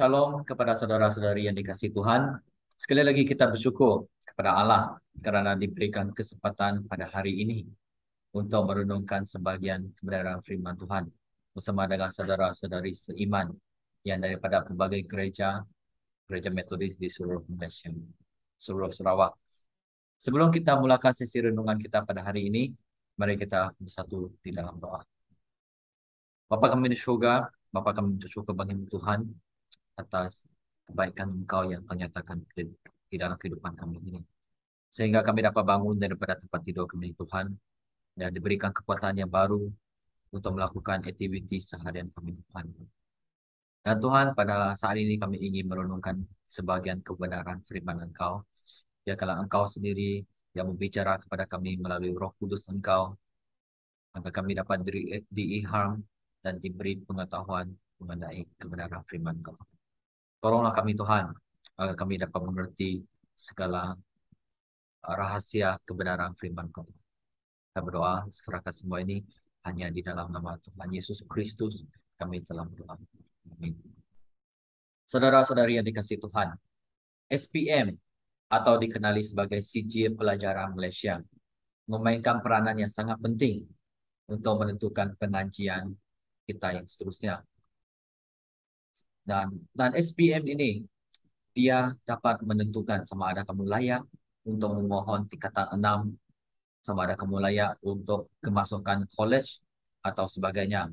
Shalom kepada saudara-saudari yang dikasihi Tuhan. Sekali lagi kita bersyukur kepada Allah karena diberikan kesempatan pada hari ini untuk merenungkan sebagian kebenaran firman Tuhan bersama dengan saudara-saudari seiman yang daripada berbagai gereja, gereja Metodis di seluruh Malaysia, seluruh Sarawak. Sebelum kita mulakan sesi renungan kita pada hari ini, mari kita bersatu di dalam doa. Bapa kami di surga, Bapa kami bersyukur bagi Tuhan atas kebaikan Engkau yang Kau nyatakan di dalam kehidupan kami ini. Sehingga kami dapat bangun daripada tempat tidur kami Tuhan, dan diberikan kekuatan yang baru untuk melakukan aktiviti seharian kami Tuhan. Dan Tuhan, pada saat ini kami ingin merenungkan sebagian kebenaran firman Engkau. Ya, kalau Engkau sendiri yang berbicara kepada kami melalui Roh Kudus Engkau, maka kami dapat diilham dan diberi pengetahuan mengenai kebenaran firman Engkau. Tolonglah kami Tuhan, agar kami dapat mengerti segala rahasia kebenaran firman Kau. Kami berdoa, serahkan semua ini hanya di dalam nama Tuhan Yesus Kristus, kami telah berdoa. Amin. Saudara-saudari yang dikasihi Tuhan, SPM atau dikenali sebagai Sijil Pelajaran Malaysia memainkan peranan yang sangat penting untuk menentukan pengajian kita yang seterusnya. Dan SPM ini dia dapat menentukan sama ada kamu layak untuk memohon tingkatan 6, sama ada kamu layak untuk kemasukan college atau sebagainya.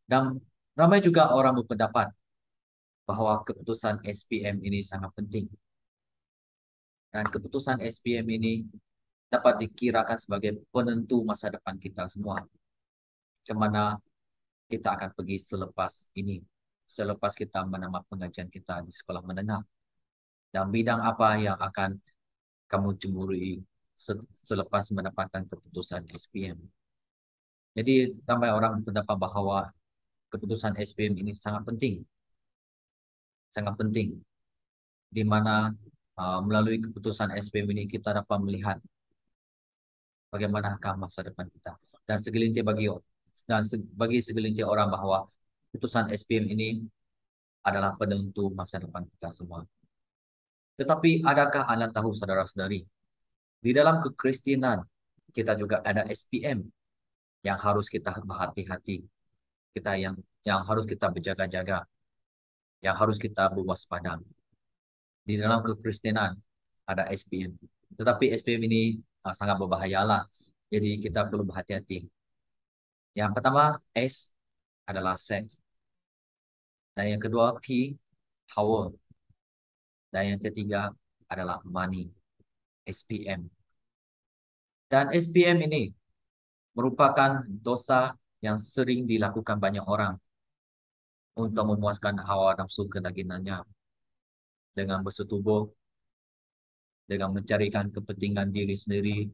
Dan ramai juga orang berpendapat bahwa keputusan SPM ini sangat penting. Dan keputusan SPM ini dapat dikirakan sebagai penentu masa depan kita semua. Kemana kita akan pergi selepas ini. Selepas kita menamat pengajian kita di sekolah menengah. Dan bidang apa yang akan kamu cemburui selepas mendapatkan keputusan SPM. Jadi ramai orang berpendapat bahwa keputusan SPM ini sangat penting, di mana melalui keputusan SPM ini kita dapat melihat bagaimanakah masa depan kita. Dan bagi segelintir orang bahwa keputusan SPM ini adalah penentu masa depan kita semua. Tetapi adakah Anda tahu saudara-saudari, di dalam kekristenan kita juga ada SPM yang harus kita berhati-hati, yang harus kita berjaga-jaga, yang harus kita berwaspada. Di dalam kekristenan ada SPM, tetapi SPM ini sangat berbahayalah. Jadi kita perlu berhati-hati. Yang pertama S adalah sex, dan yang kedua P power, dan yang ketiga adalah money, SPM. Dan SPM ini merupakan dosa yang sering dilakukan banyak orang untuk memuaskan hawa nafsu kedagingannya dengan bersetubuh, dengan mencarikan kepentingan diri sendiri,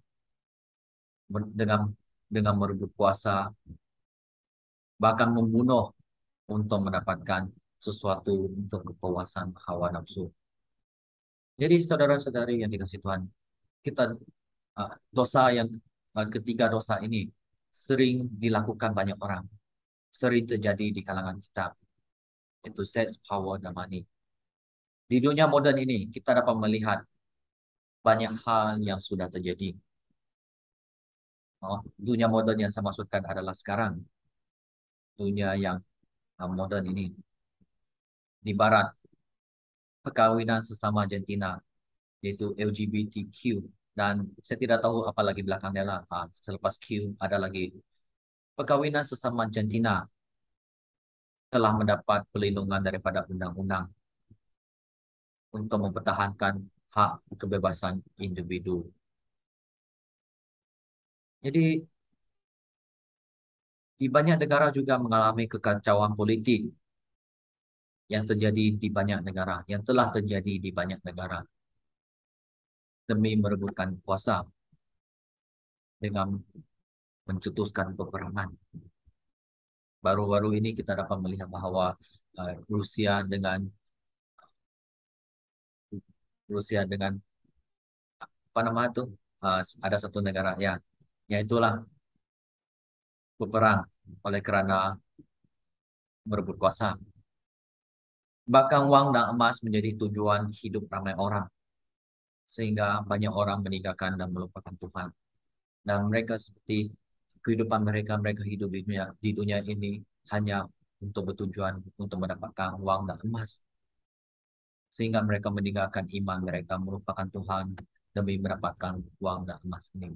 dengan merebut kuasa, bahkan membunuh untuk mendapatkan sesuatu untuk kepuasan hawa nafsu. Jadi saudara-saudari yang dikasihi Tuhan, kita dosa yang ketiga dosa ini sering dilakukan banyak orang, sering terjadi di kalangan kita, yaitu sex, power, dan money. Di dunia modern ini kita dapat melihat banyak hal yang sudah terjadi. Dunia modern yang saya maksudkan adalah sekarang, dunia yang modern ini. Di barat, perkawinan sesama jantina, yaitu LGBTQ. Dan saya tidak tahu apa lagi belakangnya lah. Selepas Q ada lagi. Perkawinan sesama jantina telah mendapat perlindungan daripada undang-undang untuk mempertahankan hak kebebasan individu. Jadi di banyak negara juga mengalami kekacauan politik yang terjadi di banyak negara, yang telah terjadi di banyak negara demi merebutkan kuasa dengan mencetuskan peperangan. Baru-baru ini kita dapat melihat bahwa Rusia dengan apa nama itu, ada satu negara ya, yaitulah berperang oleh kerana merebut kuasa. Bahkan uang dan emas menjadi tujuan hidup ramai orang. Sehingga banyak orang meninggalkan dan melupakan Tuhan. Dan mereka seperti kehidupan mereka, mereka hidup di dunia ini hanya untuk bertujuan untuk mendapatkan uang dan emas. Sehingga mereka meninggalkan iman mereka, melupakan Tuhan demi mendapatkan uang dan emas ini.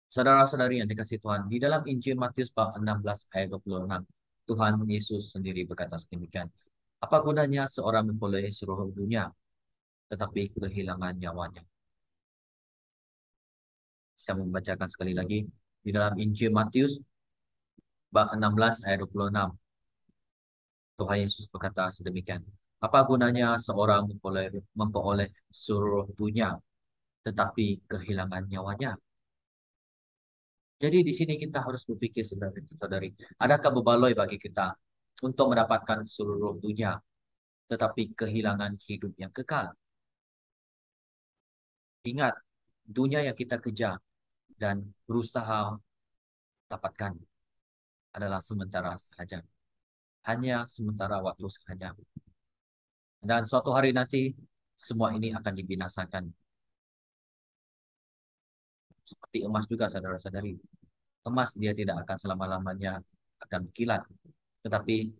Saudara-saudari yang dikasihi Tuhan, di dalam Injil Matius bab 16 ayat 26, Tuhan Yesus sendiri berkata sedemikian. Apa gunanya seorang memperoleh seluruh dunia, tetapi kehilangan nyawanya? Saya membacakan sekali lagi. Di dalam Injil Matius bab 16 ayat 26, Tuhan Yesus berkata sedemikian. Apa gunanya seorang memperoleh seluruh dunia, tetapi kehilangan nyawanya? Jadi di sini kita harus berpikir saudari, adakah berbaloi bagi kita untuk mendapatkan seluruh dunia, tetapi kehilangan hidup yang kekal? Ingat, dunia yang kita kejar dan berusaha dapatkan adalah sementara sahaja. Hanya sementara waktu sahaja. Dan suatu hari nanti, semua ini akan dibinasakan. Seperti emas juga, saudara-saudari. Emas dia tidak akan selama-lamanya akan berkilat, tetapi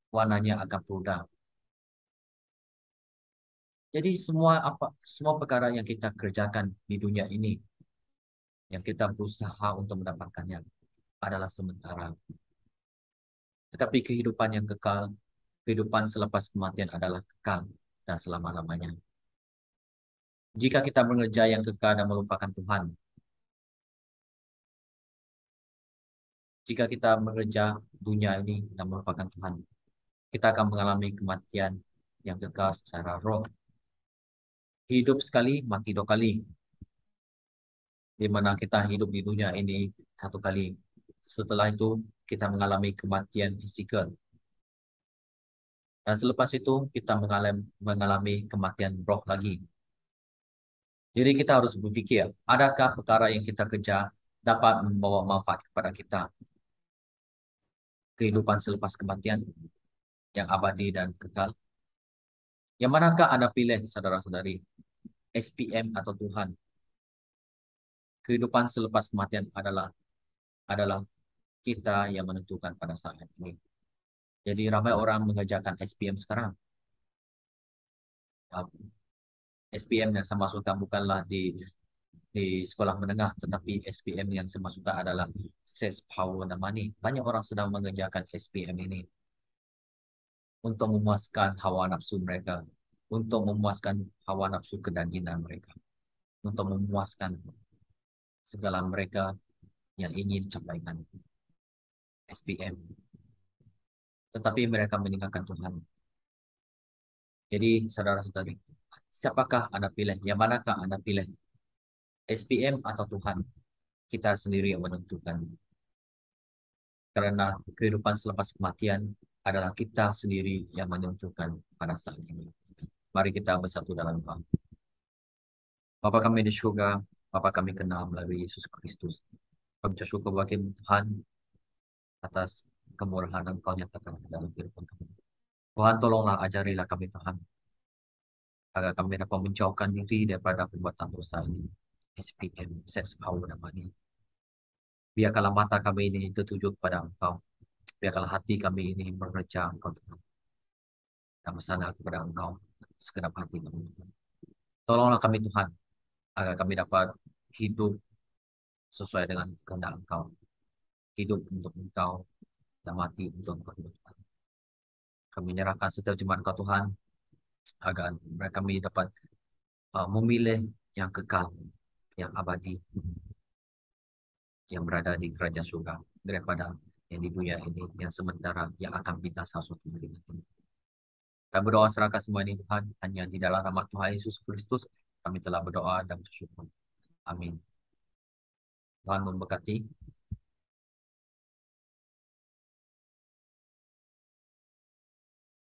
warnanya akan pudar. Jadi semua perkara yang kita kerjakan di dunia ini, yang kita berusaha untuk mendapatkannya adalah sementara. Tetapi kehidupan yang kekal, kehidupan selepas kematian adalah kekal dan selama-lamanya. Jika kita mengerja yang kekal dan melupakan Tuhan, jika kita mengerja dunia ini dan melupakan Tuhan, kita akan mengalami kematian yang kekal secara roh. Hidup sekali, mati dua kali. Di mana kita hidup di dunia ini satu kali. Setelah itu, kita mengalami kematian fisikal. Dan selepas itu, kita mengalami kematian roh lagi. Jadi kita harus berpikir, adakah perkara yang kita kerja dapat membawa manfaat kepada kita? Kehidupan selepas kematian yang abadi dan kekal. Yang manakah Anda pilih, saudara-saudari? SPM atau Tuhan? Kehidupan selepas kematian adalah kita yang menentukan pada saat ini. Jadi ramai orang mengerjakan SPM sekarang. SPM yang saya maksudkan bukanlah di sekolah menengah, tetapi SPM yang saya maksudkan adalah Sex, Power, dan Money. Banyak orang sedang mengerjakan SPM ini untuk memuaskan hawa nafsu mereka, untuk memuaskan hawa nafsu kedanginan mereka, untuk memuaskan segala mereka yang ingin capaikan SPM. Tetapi mereka meninggalkan Tuhan. Jadi, saudara-saudari, siapakah Anda pilih? Yang manakah Anda pilih? SPM atau Tuhan? Kita sendiri yang menentukan. Karena kehidupan selepas kematian adalah kita sendiri yang menentukan pada saat ini. Mari kita bersatu dalam doa. Bapa kami di surga, Bapa kami kenal melalui Yesus Kristus. Kami bersyukur bagi Tuhan atas kemurahan Engkau nyatakan dalam kehidupan kami. Tuhan tolonglah ajarilah kami Tuhan, agar kami dapat menjauhkan diri daripada perbuatan dosa ini. SPM, Sex, Power, dan Money. Biarkanlah mata kami ini tertuju kepada Engkau. Biarkanlah hati kami ini mengerja Engkau Tuhan. Dan bersandar kepada Engkau segenap hati kami Tuhan. Tolonglah kami Tuhan, agar kami dapat hidup sesuai dengan kehendak Engkau. Hidup untuk Engkau dan mati untuk Engkau Tuhan. Kami menyerahkan setiap jemaat Engkau Tuhan, agar kami dapat memilih yang kekal, yang abadi, yang berada di kerajaan surga daripada yang di dunia ini, yang sementara, yang akan binasa suatu hari nanti. Kami berdoa serahkan semua ini Tuhan, hanya di dalam nama Tuhan Yesus Kristus kami telah berdoa dan bersyukur. Amin. Tuhan memberkati.